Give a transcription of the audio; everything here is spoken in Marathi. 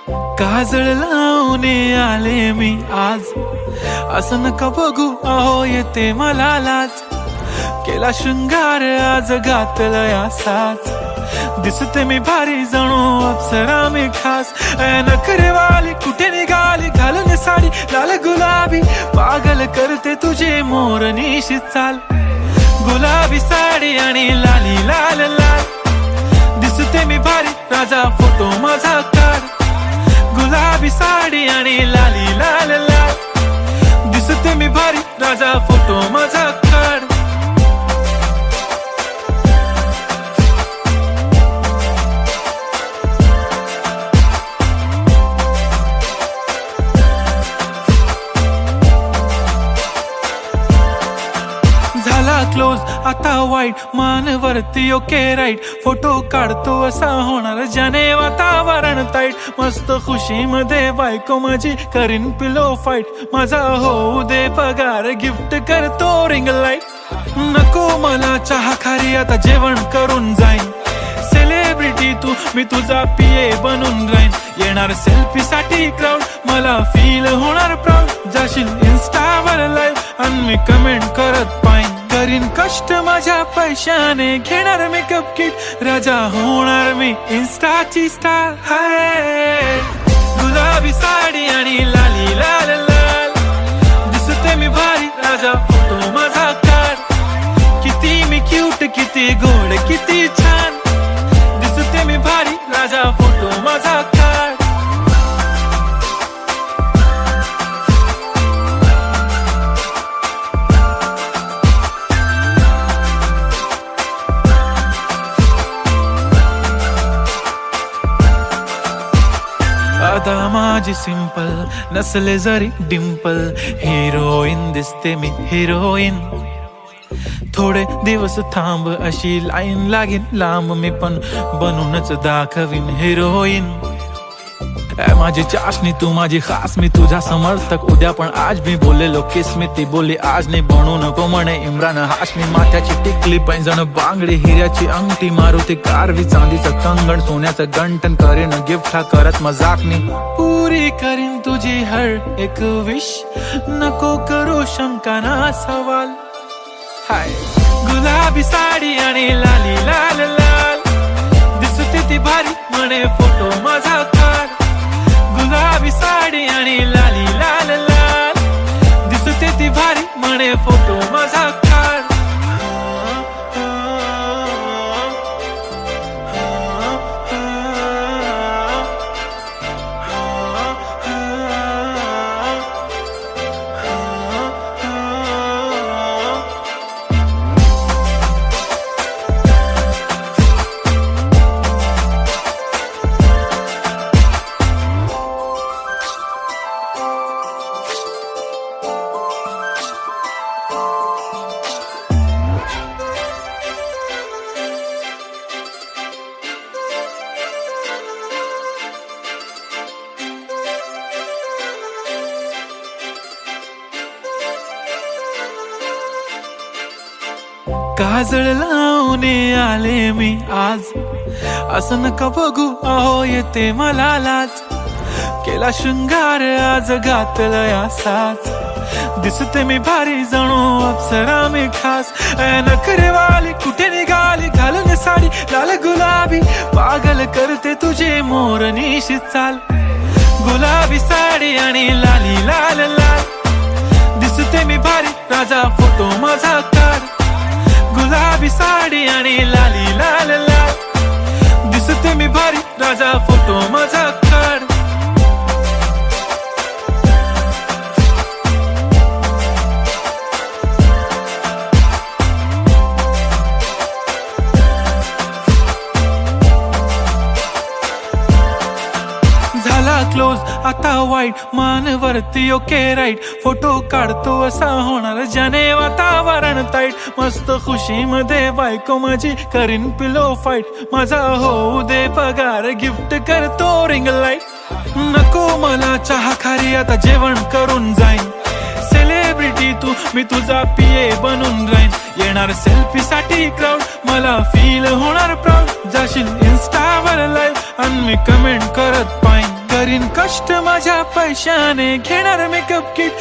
काजळ लावून आले मी आज, असं नका बघू अहो येते मला लाज. केला शृंगार आज घातला असाच, दिसते मी भारी जणू अप्सरा मी खास. नखरेवाली कुठे निघाली घालून साडी लाल गुलाबी, पागल करते तुझे मोरनीशी चाल. गुलाबी साडी आणि लाली लाल लाल, दिसते मी भारी राजा फोटो माझा काढ. गुलाबी साडी आणि लाली लाल लाल, दिसते मी भारी राजा फोटो माझा काढ. झाला क्लोज आता वाईट, मान वरती ओके राईट. फोटो काढतो असा होणार ज्याने वातावरण ताईट. मस्त खुशी मध्ये बायको माझी करीन पिलो फाईट. माझा होऊ दे पगार गिफ्ट करतो रिंग लाईट. नको मला चहा खारी आता जेवण करून जाईन. सेलिब्रिटी तू मी तुझा पिये बनून राहीन. येणार सेल्फी साठी क्राऊड मला फील होणार प्राऊड. जाशील इन्स्टावर लाईव्ह आणि मी कमेंट करत पाईन. करीन कष्ट माझ्या पैशाने घेणार मेकअप किट. राजा होणार मी इन्स्टाची स्टार. हाय गुलाबी साडी आणि लाली लाल लाल, दिसते मी भारी राजा फोटो माझा काढ. किती मी क्यूट किती गोड किती छान, दिसते मी भारी राजा फोटो माझा काढ. आता माझी सिंपल नसले जरी डिंपल, हिरोईन दिसते मी हिरोईन. थोडे दिवस थांब अशी लाईन लागेल लांब, मी पण बनूनच दाखवीन हिरोईन. माझी चाशनी तू माझी खास, मी तुझा समर्थक उद्या पण आज. मी बोलेलो किस मी ती बोली आज नाही. बनू नको म्हणे इम्रान हाशमी. माथ्याची टिकली पैंजण बांगडी हिऱ्याची अंगठी, मारुती कारवी चांदीचं कंगण सोन्याचं गंटन. करीन गिफ्ट हा करत मजाकनी, पुरी करीन तुझी हर एक विश. नको करू शंका ना सवाल. हाय गुलाबी साडी आणि लाली लाल लाल, दिसते ती भारी म्हणे फोटो माझा काढ. गुलाबी साडी आणि लाली लाल लाल, दिसते ती भारी म्हणे फोटो माझा काढ. काजळ लावून आले मी आज, असं नका बघू अहो येते मला लाज. केला शृंगार आज घातला असाच, दिसते मी भारी जणू अप्सरा मी खास. नखरेवाली कुठे निघाली घालून साडी लाल गुलाबी, पागल करते तुझे मोरनीशी चाल. गुलाबी साडी आणि लाली लाल लाल, दिसते मी भारी राजा फोटो माझा काढ. गुलाबी साडी आणि लाली लाल लाल, दिसते मी भारी राजा फोटो माझा काढ. झाला क्लोज आता वाईट, मान वरती ओके राईट. फोटो काढतो असा होणार ज्याने वातावरण ताईट. मस्त खुशी मध्ये बायको माझी करीन पिलो फाईट. माझा होऊ दे पगार गिफ्ट करतो रिंग लाईट. नको मला चहा खारी आता जेवण करून जाईन. सेलिब्रिटी तू मी तुझा पिये बनून राहीन. येणार सेल्फी साठी क्राऊड मला फील होणार प्राऊड. जाशील इन्स्टावर लाईव्ह आणि मी कमेंट करत पाईन. करीन कष्ट माझ्या पैशाने घेणार मेकअप किट